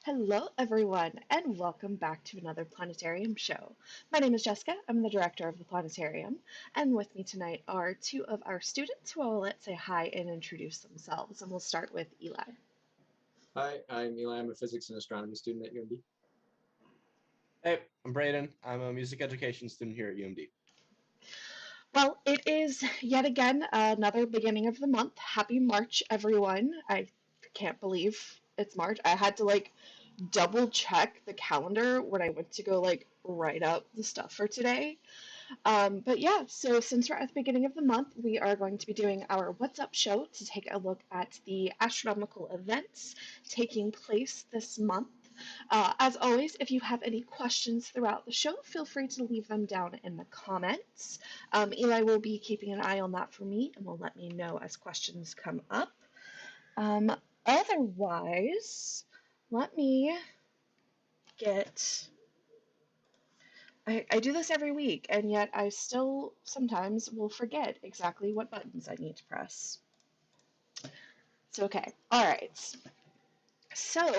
Hello, everyone, and welcome back to another Planetarium show. My name is Jessica. I'm the director of the Planetarium, and with me tonight are two of our students who I will let say hi and introduce themselves. And we'll start with Eli. Hi, I'm Eli. I'm a physics and astronomy student at UMD. Hey, I'm Brayden. I'm a music education student here at UMD. Well, it is yet again another beginning of the month. Happy March, everyone. I can't believe it's March. I had to double check the calendar when I went to go write up the stuff for today. But yeah, so since we're at the beginning of the month, we are going to be doing our What's Up show to take a look at the astronomical events taking place this month. As always, if you have any questions throughout the show, feel free to leave them down in the comments. Eli will be keeping an eye on that for me and will let me know as questions come up. Otherwise, let me get I do this every week, and yet I still sometimes will forget exactly what buttons I need to press. It's okay. All right. So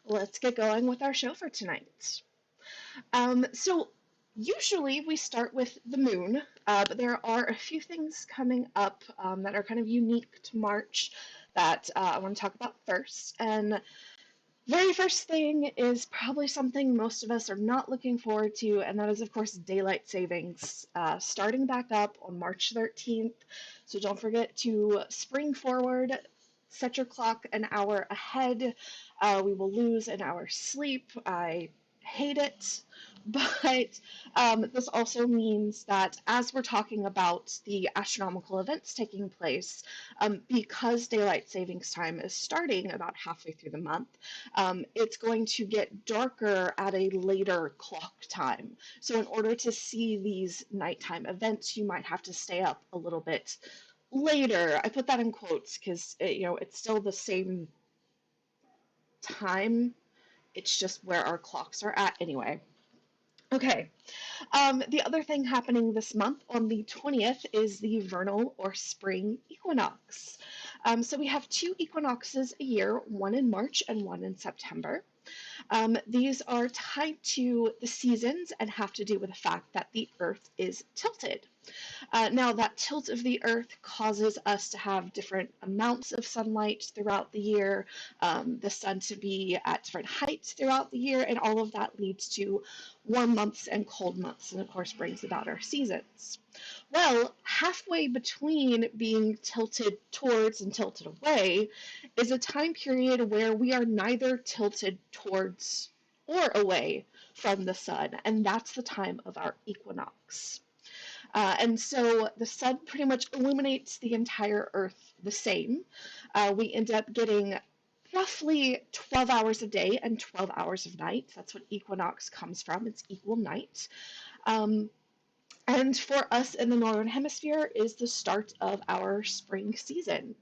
let's get going with our show for tonight. So usually we start with the moon, but there are a few things coming up that are kind of unique to March that I want to talk about first. And very first thing is probably something most of us are not looking forward to, and that is, of course, daylight savings starting back up on March 13th. So don't forget to spring forward, set your clock an hour ahead. We will lose an hour's sleep. I hate it, but this also means that as we're talking about the astronomical events taking place, because daylight savings time is starting about halfway through the month, it's going to get darker at a later clock time. So in order to see these nighttime events, you might have to stay up a little bit later. I put that in quotes because it's still the same time. It's just where our clocks are at anyway. Okay. The other thing happening this month on the 20th is the vernal or spring equinox. So we have two equinoxes a year, one in March and one in September. These are tied to the seasons and have to do with the fact that the Earth is tilted. Now, that tilt of the Earth causes us to have different amounts of sunlight throughout the year, the sun to be at different heights throughout the year, and all of that leads to warm months and cold months, and of course brings about our seasons. Well, halfway between being tilted towards and tilted away is a time period where we are neither tilted towards or away from the sun, and that's the time of our equinox. And so the sun pretty much illuminates the entire Earth the same. We end up getting roughly 12 hours a day and 12 hours of night. That's what equinox comes from. It's equal night. And for us in the Northern Hemisphere is the start of our spring season.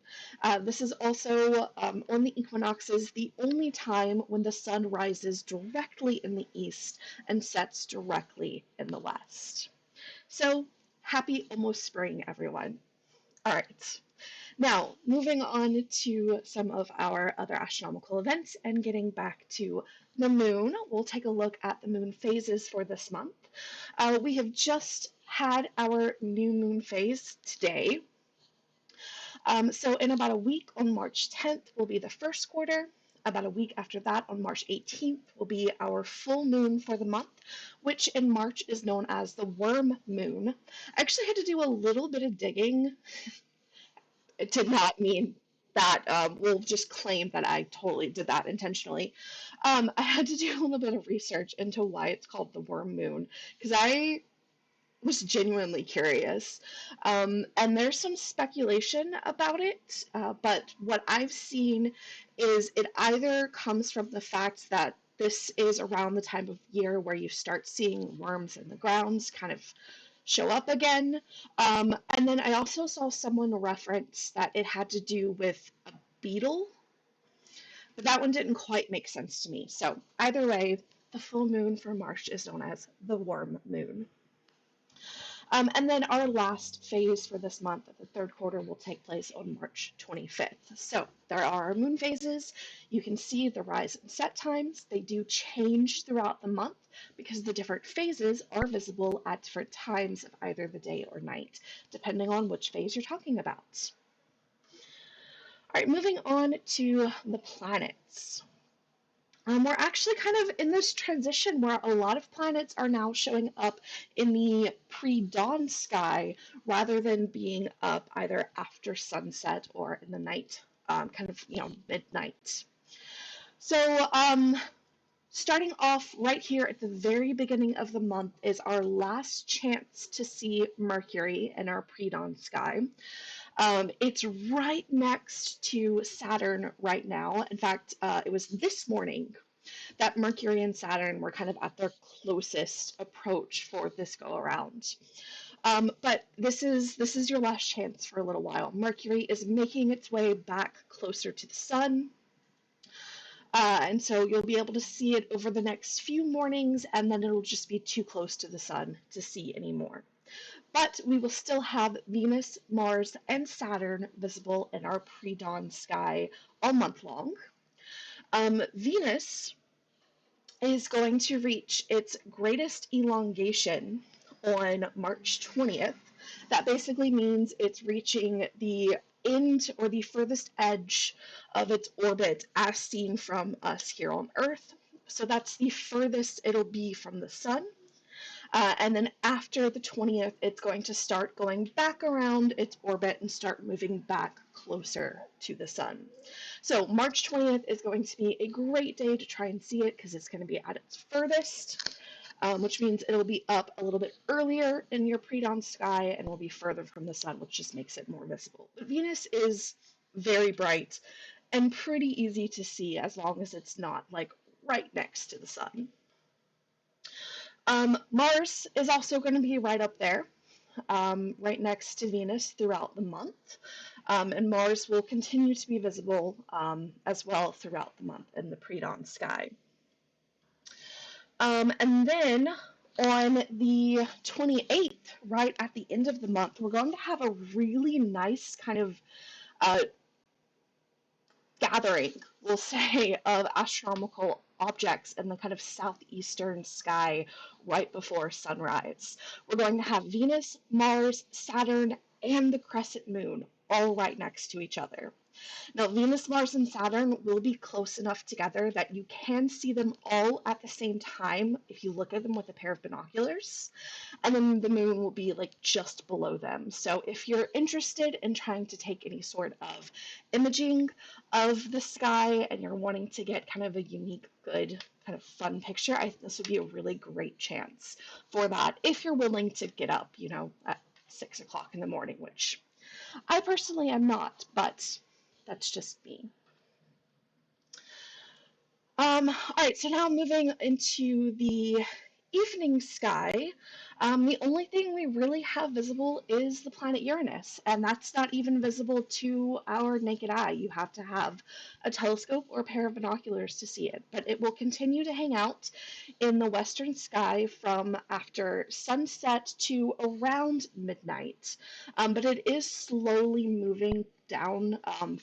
This is also, on the equinoxes, the only time when the sun rises directly in the east and sets directly in the west. So, happy almost spring, everyone. All right. Now, moving on to some of our other astronomical events and getting back to the moon, we'll take a look at the moon phases for this month. We have just had our new moon phase today. So in about a week on March 10th will be the first quarter. About a week after that, on March 18th, will be our full moon for the month, which in March is known as the worm moon. I actually had to do a little bit of digging. It did not mean that. We'll just claim that I totally did that intentionally. I had to do a little bit of research into why it's called the worm moon, because I was genuinely curious. And there's some speculation about it, but what I've seen is it either comes from the fact that this is around the time of year where you start seeing worms in the grounds kind of show up again. And then I also saw someone reference that it had to do with a beetle, but that one didn't quite make sense to me. So either way, the full moon for March is known as the worm moon. And then our last phase for this month, the third quarter, will take place on March 25th. So there are our moon phases. You can see the rise and set times. They do change throughout the month because the different phases are visible at different times of either the day or night, depending on which phase you're talking about. All right, moving on to the planets. We're actually kind of in this transition where a lot of planets are now showing up in the pre-dawn sky rather than being up either after sunset or in the night, kind of, midnight. So, starting off right here at the very beginning of the month is our last chance to see Mercury in our pre-dawn sky. It's right next to Saturn right now. In fact, it was this morning that Mercury and Saturn were kind of at their closest approach for this go around. But this is your last chance for a little while. Mercury is making its way back closer to the sun. And so you'll be able to see it over the next few mornings, and then it'll just be too close to the sun to see anymore. But we will still have Venus, Mars, and Saturn visible in our pre-dawn sky all month long. Venus is going to reach its greatest elongation on March 20th. That basically means it's reaching the end or the furthest edge of its orbit as seen from us here on Earth. So that's the furthest it'll be from the sun. And then after the 20th, it's going to start going back around its orbit and start moving back closer to the sun. So March 20th is going to be a great day to try and see it because it's going to be at its furthest, which means it'll be up a little bit earlier in your pre-dawn sky and will be further from the sun, which just makes it more visible. But Venus is very bright and pretty easy to see as long as it's not like right next to the sun. Mars is also going to be right up there, right next to Venus throughout the month. And Mars will continue to be visible as well throughout the month in the pre-dawn sky. And then on the 28th, right at the end of the month, we're going to have a really nice kind of gathering, we'll say, of astronomical objects in the kind of southeastern sky right before sunrise. We're going to have Venus, Mars, Saturn, and the crescent moon all right next to each other. Now, Venus, Mars, and Saturn will be close enough together that you can see them all at the same time if you look at them with a pair of binoculars, and then the moon will be like just below them. So if you're interested in trying to take any sort of imaging of the sky and you're wanting to get kind of a unique, good, kind of fun picture, I think this would be a really great chance for that if you're willing to get up, at 6 o'clock in the morning, which I personally am not, but that's just me. All right, so now moving into the evening sky, the only thing we really have visible is the planet Uranus, and that's not even visible to our naked eye. You have to have a telescope or a pair of binoculars to see it, but it will continue to hang out in the western sky from after sunset to around midnight, but it is slowly moving down,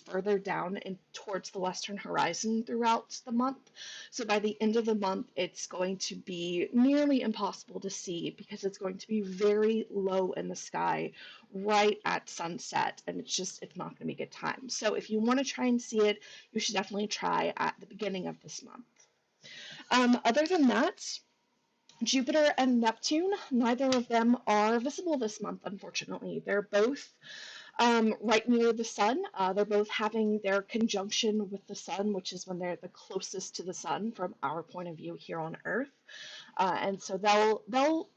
further down towards the western horizon throughout the month. So by the end of the month, it's going to be nearly impossible to see because it's going to be very low in the sky right at sunset, and it's not going to be a good time. So if you want to try and see it, you should definitely try at the beginning of this month. Other than that, Jupiter and Neptune, neither of them are visible this month, unfortunately. They're both right near the sun. They're both having their conjunction with the sun, which is when they're the closest to the sun from our point of view here on Earth. And so they'll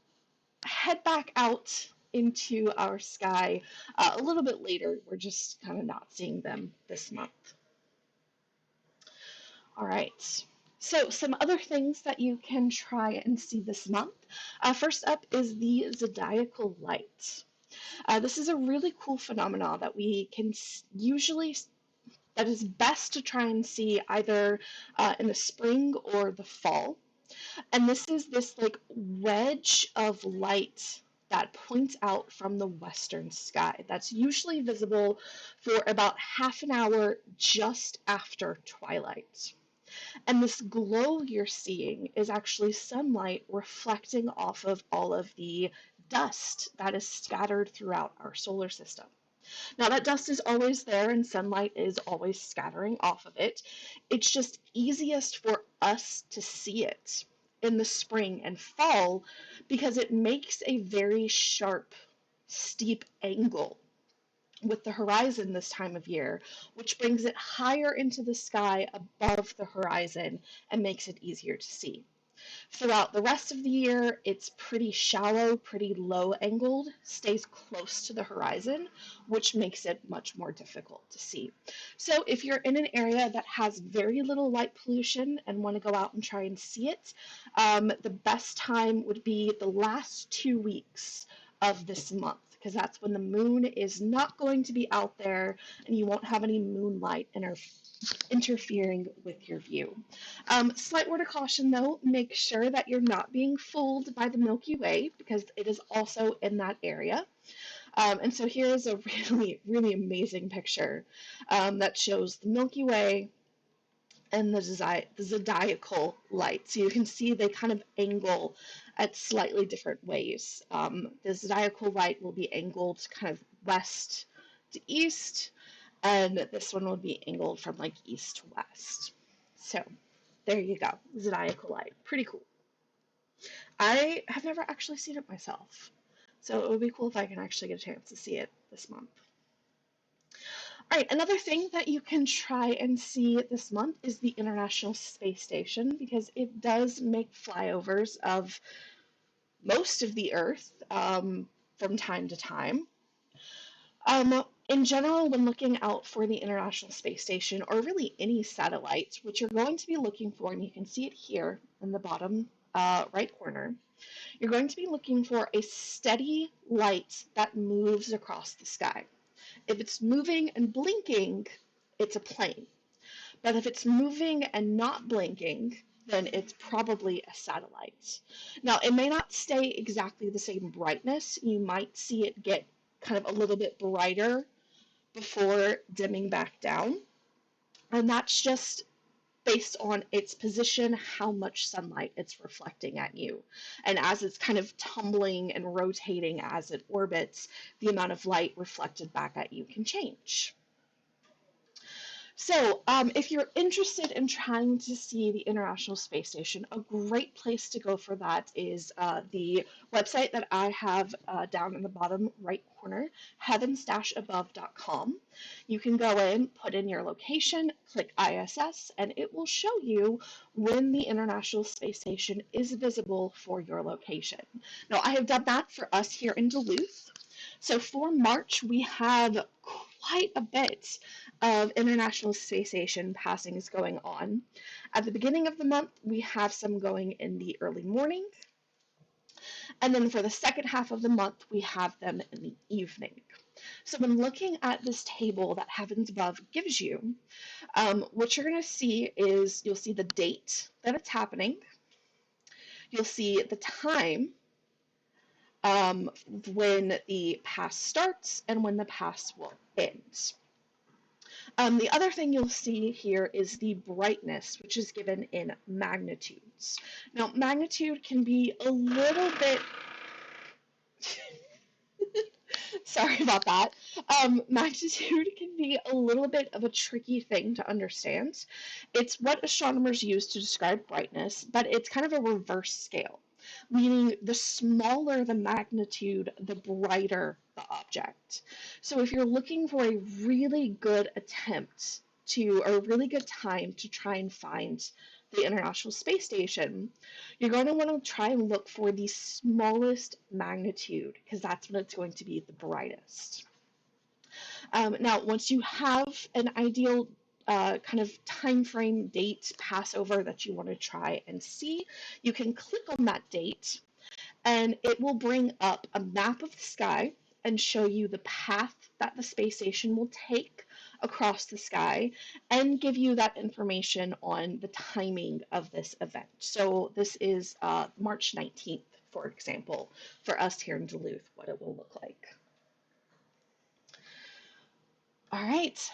head back out into our sky a little bit later. We're just kind of not seeing them this month. All right. So some other things that you can try and see this month. First up is the Zodiacal Light. This is a really cool phenomenon that we can that is best to try and see either in the spring or the fall. And this is this like wedge of light that points out from the western sky. That's usually visible for about half an hour just after twilight. And this glow you're seeing is actually sunlight reflecting off of all of the dust that is scattered throughout our solar system. Now, that dust is always there and sunlight is always scattering off of it. It's just easiest for us to see it in the spring and fall because it makes a very sharp, steep angle with the horizon this time of year, which brings it higher into the sky above the horizon and makes it easier to see. Throughout the rest of the year, it's pretty shallow, pretty low angled, stays close to the horizon, which makes it much more difficult to see. So if you're in an area that has very little light pollution and want to go out and try and see it, the best time would be the last 2 weeks of this month, because that's when the moon is not going to be out there and you won't have any moonlight interfering with your view. Slight word of caution though, make sure that you're not being fooled by the Milky Way because it is also in that area. And so here is a really, really amazing picture that shows the Milky Way and the Zodiacal Light. So you can see they kind of angle at slightly different ways. The Zodiacal Light will be angled kind of west to east, and this one would be angled from like east to west. So there you go, Zodiacal Light. Pretty cool. I have never actually seen it myself, so it would be cool if I can actually get a chance to see it this month. All right, another thing that you can try and see this month is the International Space Station because it does make flyovers of most of the Earth from time to time. In general, when looking out for the International Space Station, or really any satellite, what you're going to be looking for, and you can see it here in the bottom right corner, you're going to be looking for a steady light that moves across the sky. If it's moving and blinking, it's a plane. But if it's moving and not blinking, then it's probably a satellite. Now, it may not stay exactly the same brightness. You might see it get kind of a little bit brighter before dimming back down. And that's just based on its position, how much sunlight it's reflecting at you. And as it's kind of tumbling and rotating as it orbits, the amount of light reflected back at you can change. So if you're interested in trying to see the International Space Station, a great place to go for that is the website that I have down in the bottom right corner, heavens-above.com. You can go in, put in your location, click ISS, and it will show you when the International Space Station is visible for your location. Now, I have done that for us here in Duluth. So for March, we have quite a bit of International Space Station passings going on. At the beginning of the month, we have some going in the early morning. And then for the second half of the month, we have them in the evening. So when looking at this table that Heavens Above gives you, what you're going to see is you'll see the date that it's happening. You'll see the time when the pass starts and when the pass will end. The other thing you'll see here is the brightness, which is given in magnitudes. Now, magnitude can be a little bit... Sorry about that. Magnitude can be a little bit of a tricky thing to understand. It's what astronomers use to describe brightness, but it's kind of a reverse scale, meaning the smaller the magnitude, the brighter the object. So if you're looking for a really good attempt to, or a really good time to try and find the International Space Station, you're going to want to try and look for the smallest magnitude because that's when it's going to be the brightest. Now, once you have an ideal kind of time frame, date, Passover that you want to try and see, you can click on that date and it will bring up a map of the sky and show you the path that the space station will take across the sky and give you that information on the timing of this event. So this is March 19th for example, for us here in Duluth, what it will look like. All right,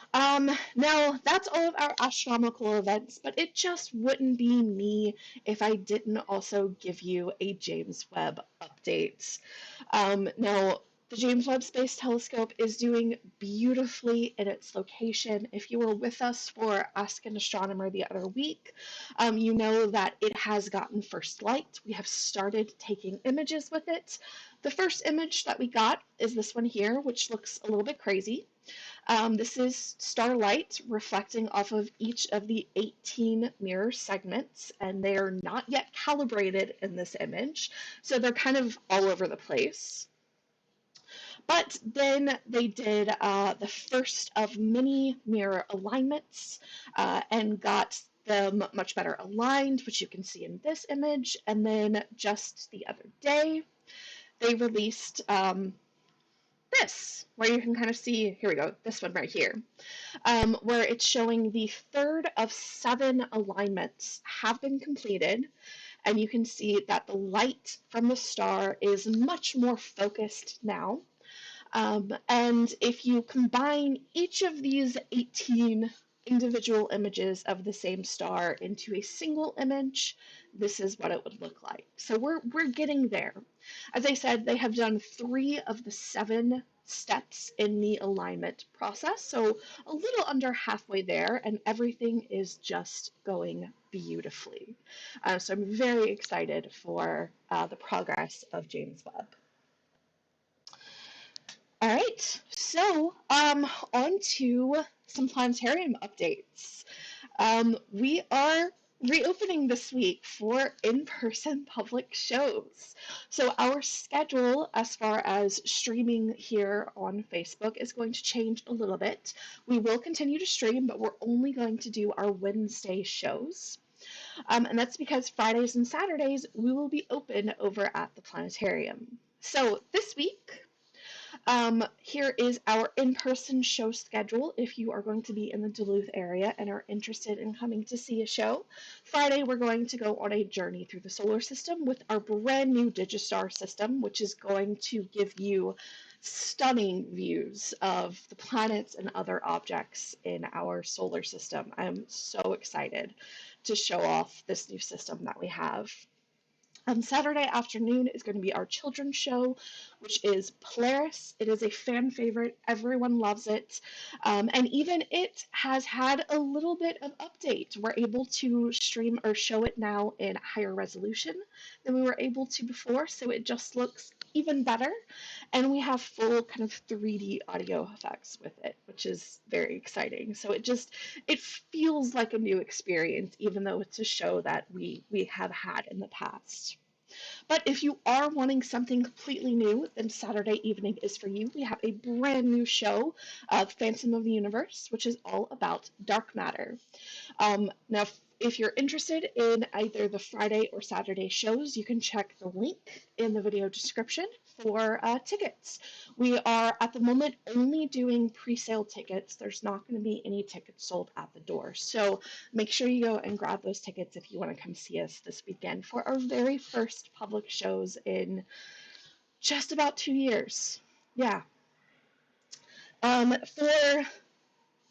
now that's all of our astronomical events, but it just wouldn't be me if I didn't also give you a James Webb update. Now, the James Webb Space Telescope is doing beautifully in its location. If you were with us for Ask an Astronomer the other week, you know that it has gotten first light. We have started taking images with it. The first image that we got is this one here, which looks a little bit crazy. This is starlight reflecting off of each of the 18 mirror segments, and they are not yet calibrated in this image, so they're kind of all over the place. But then they did the first of many mirror alignments and got them much better aligned, which you can see in this image. And then just the other day, they released this, where you can kind of see, here we go, this one right here, where it's showing the third of 7 alignments have been completed, and you can see that the light from the star is much more focused now. And if you combine each of these 18 individual images of the same star into a single image, this is what it would look like. So we're getting there. As I said, they have done 3 of the 7 steps in the alignment process, so a little under halfway there, and everything is just going beautifully. So I'm very excited for the progress of James Webb. All right, so on to some planetarium updates. We are reopening this week for in-person public shows. So our schedule as far as streaming here on Facebook is going to change a little bit. We will continue to stream, but we're only going to do our Wednesday shows. And that's because Fridays and Saturdays we will be open over at the planetarium. So this week, here is our in-person show schedule if you are going to be in the Duluth area and are interested in coming to see a show. Friday, we're going to go on a journey through the solar system with our brand new Digistar system, which is going to give you stunning views of the planets and other objects in our solar system. I'm so excited to show off this new system that we have. Saturday afternoon is going to be our children's show, which is Polaris. It is a fan favorite. Everyone loves it. And even it has had a little bit of update. We're able to stream or show it now in higher resolution than we were able to before, so it just looks even better. And we have full kind of 3D audio effects with it, which is very exciting. So it feels like a new experience, even though it's a show that we have had in the past. But if you are wanting something completely new, then Saturday evening is for you. We have a brand new show, Phantom of the Universe, which is all about dark matter. Now, if you're interested in either the Friday or Saturday shows, you can check the link in the video description for tickets. We are at the moment only doing pre-sale tickets. There's not going to be any tickets sold at the door. So make sure you go and grab those tickets if you want to come see us this weekend for our very first public shows in just about 2 years. Yeah. For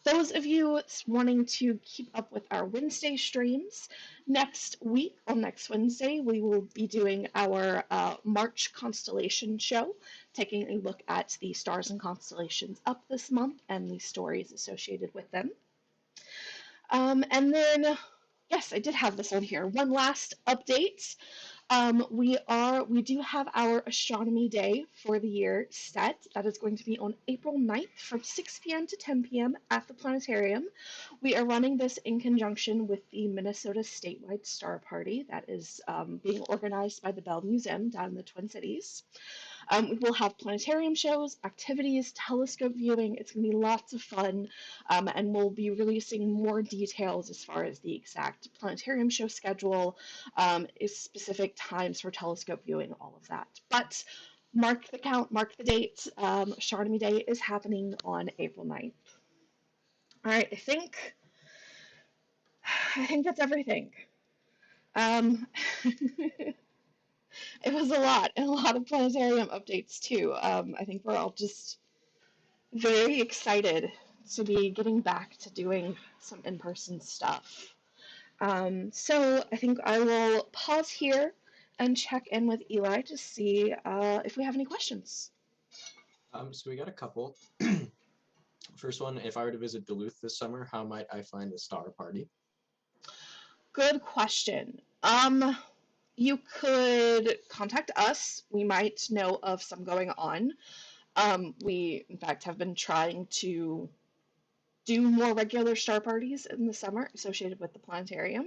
those of you wanting to keep up with our Wednesday streams, next week, on next Wednesday, we will be doing our March Constellation show, taking a look at the stars and constellations up this month and the stories associated with them. And then, yes, I did have this on here. One last update. We do have our Astronomy Day for the year set. That is going to be on April 9th from 6 p.m. to 10 p.m. at the planetarium. We are running this in conjunction with the Minnesota Statewide Star Party that is being organized by the Bell Museum down in the Twin Cities. We will have planetarium shows, activities, telescope viewing. It's going to be lots of fun, and we'll be releasing more details as far as the exact planetarium show schedule, specific times for telescope viewing, all of that. But mark the count, mark the date. Astronomy Day is happening on April 9th. All right, I think that's everything. It was a lot, and a lot of planetarium updates too. I think we're all just very excited to be getting back to doing some in-person stuff. So I think I will pause here and check in with Eli to see if we have any questions. So we got a couple. First one, if I were to visit Duluth this summer, how might I find a star party? Good question. You could contact us. We might know of some going on. We, in fact, have been trying to do more regular star parties in the summer associated with the planetarium.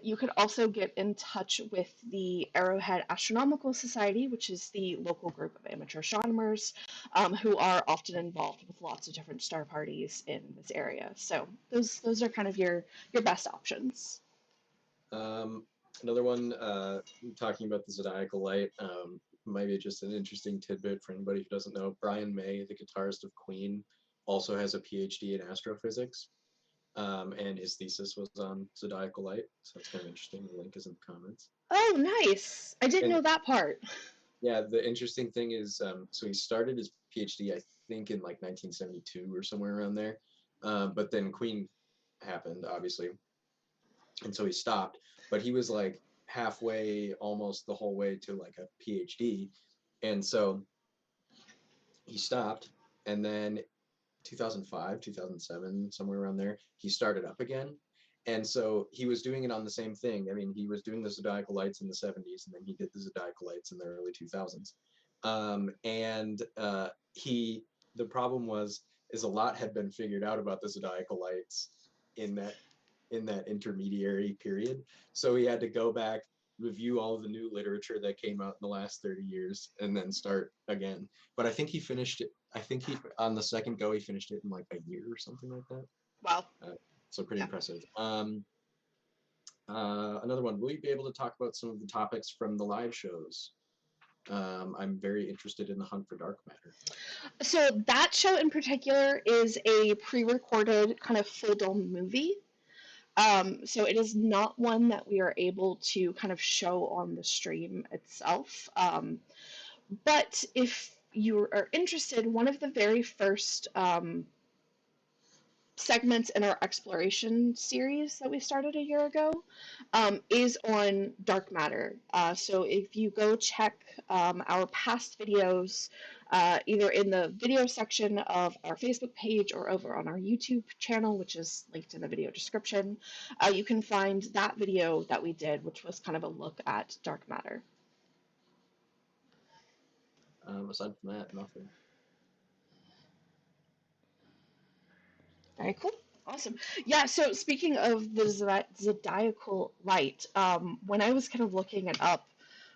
You could also get in touch with the Arrowhead Astronomical Society, which is the local group of amateur astronomers who are often involved with lots of different star parties in this area. So those are kind of your best options. Another one, talking about the Zodiacal Light, maybe just an interesting tidbit for anybody who doesn't know. Brian May, the guitarist of Queen, also has a PhD in astrophysics, and his thesis was on Zodiacal Light, so it's kind of interesting. The link is in the comments. Oh, nice. I didn't know that part. Yeah, the interesting thing is, so he started his PhD, I think, in like 1972 or somewhere around there, but then Queen happened, obviously, and so he stopped. But he was like halfway, almost the whole way to like a PhD, and so he stopped, and then 2005, 2007, somewhere around there, he started up again. And so he was doing it on the same thing. I mean, he was doing the Zodiacal Lights in the 70s, and then he did the Zodiacal Lights in the early 2000s. The problem is a lot had been figured out about the Zodiacal Lights in that intermediary period. So he had to go back, review all the new literature that came out in the last 30 years, and then start again. But I think he finished it. I think on the second go, he finished it in like a year or something like that. Wow. So pretty impressive. Another one, will you be able to talk about some of the topics from the live shows? I'm very interested in the hunt for dark matter. So that show in particular is a pre-recorded kind of full dome movie. So it is not one that we are able to kind of show on the stream itself. But if you are interested, one of the very first segments in our exploration series that we started a year ago is on dark matter. So if you go check our past videos, either in the video section of our Facebook page or over on our YouTube channel, which is linked in the video description, you can find that video that we did, which was kind of a look at dark matter. Aside from that, nothing. Very cool. Awesome. Yeah, so speaking of the Zodiacal Light, when I was kind of looking it up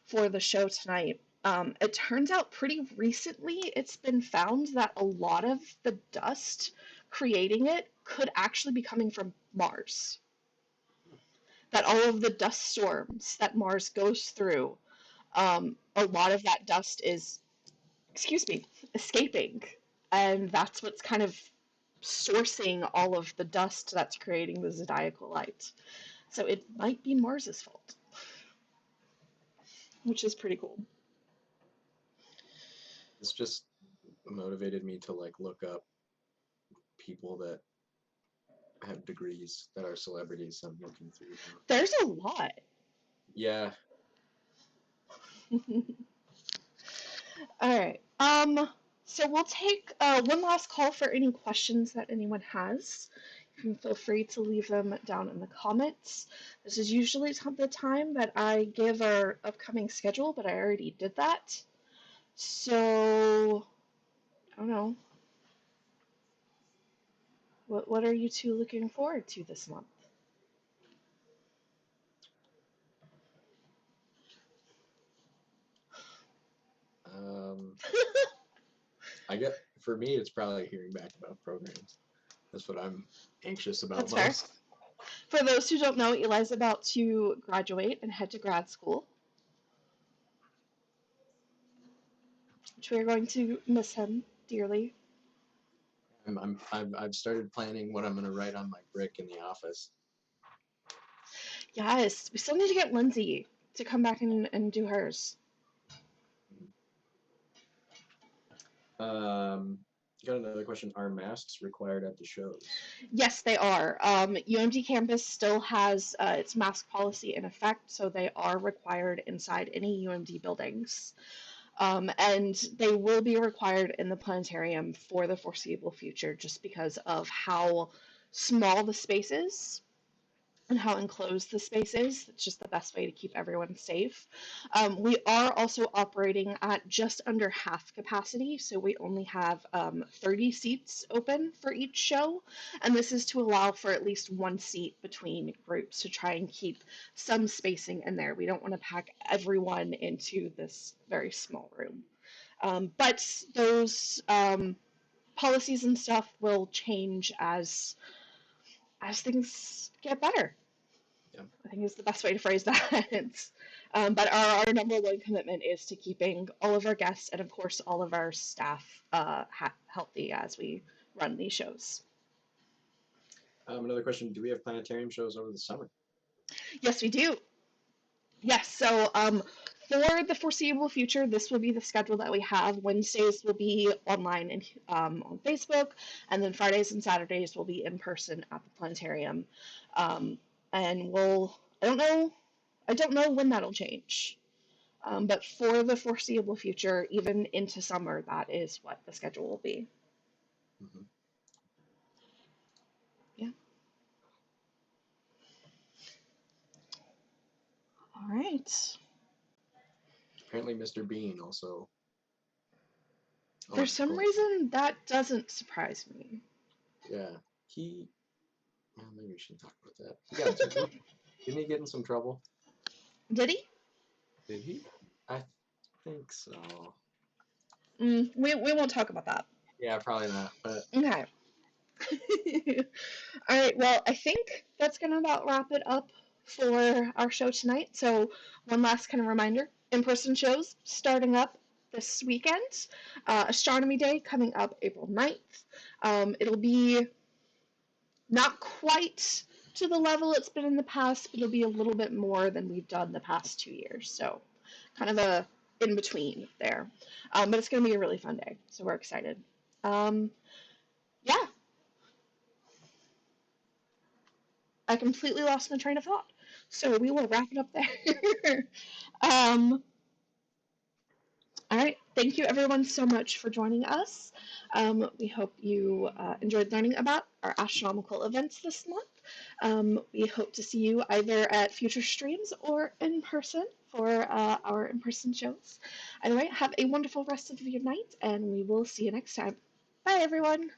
for the show tonight, it turns out pretty recently it's been found that a lot of the dust creating it could actually be coming from Mars. That all of the dust storms that Mars goes through, a lot of that dust is, escaping. And that's what's kind of sourcing all of the dust that's creating the Zodiacal Light. So it might be Mars's fault, which is pretty cool. It's just motivated me to like look up people that have degrees that are celebrities. I'm looking through now. There's a lot. Yeah. All right. So we'll take one last call for any questions that anyone has. You can feel free to leave them down in the comments. This is usually the time that I give our upcoming schedule, but I already did that. So, I don't know. What are you two looking forward to this month? For me, it's probably hearing back about programs. That's what I'm anxious about That's most. fair. For those who don't know, Eli's about to graduate and head to grad school, which we are going to miss him dearly. I've started planning what I'm going to write on my brick in the office. Yes, we still need to get Lindsay to come back and do hers. Got another question. Are masks required at the shows? Yes, they are. UMD campus still has its mask policy in effect, so they are required inside any UMD buildings. And they will be required in the planetarium for the foreseeable future just because of how small the space is and how enclosed the space is. It's just the best way to keep everyone safe. We are also operating at just under half capacity, so we only have 30 seats open for each show, and this is to allow for at least one seat between groups to try and keep some spacing in there. We don't want to pack everyone into this very small room. But those policies and stuff will change as things get better. Yeah. I think is the best way to phrase that. But our number one commitment is to keeping all of our guests and, of course, all of our staff healthy as we run these shows. Another question. Do we have planetarium shows over the summer? Yes, we do. Yes, so for the foreseeable future, this will be the schedule that we have. Wednesdays will be online and on Facebook, and then Fridays and Saturdays will be in person at the planetarium. And I don't know when that'll change. But for the foreseeable future, even into summer, that is what the schedule will be. Mm-hmm. Yeah. All right. Apparently, Mr. Bean also. For some reason, that doesn't surprise me. Yeah, well, maybe we shouldn't talk about that. He got in some trouble. Didn't he get in some trouble? Did he? Did he? I think so. We won't talk about that. Yeah, probably not. But Okay. All right. Well, I think that's gonna about wrap it up for our show tonight. So one last kind of reminder: in-person shows starting up this weekend. Astronomy Day coming up April 9th. It'll be not quite to the level it's been in the past, but it'll be a little bit more than we've done the past 2 years. So kind of a in between there. But it's going to be a really fun day. So we're excited. Yeah. I completely lost my train of thought. So we will wrap it up there. All right. Thank you, everyone, so much for joining us. We hope you enjoyed learning about our astronomical events this month. We hope to see you either at future streams or in person for our in-person shows. Anyway, have a wonderful rest of your night, and we will see you next time. Bye, everyone.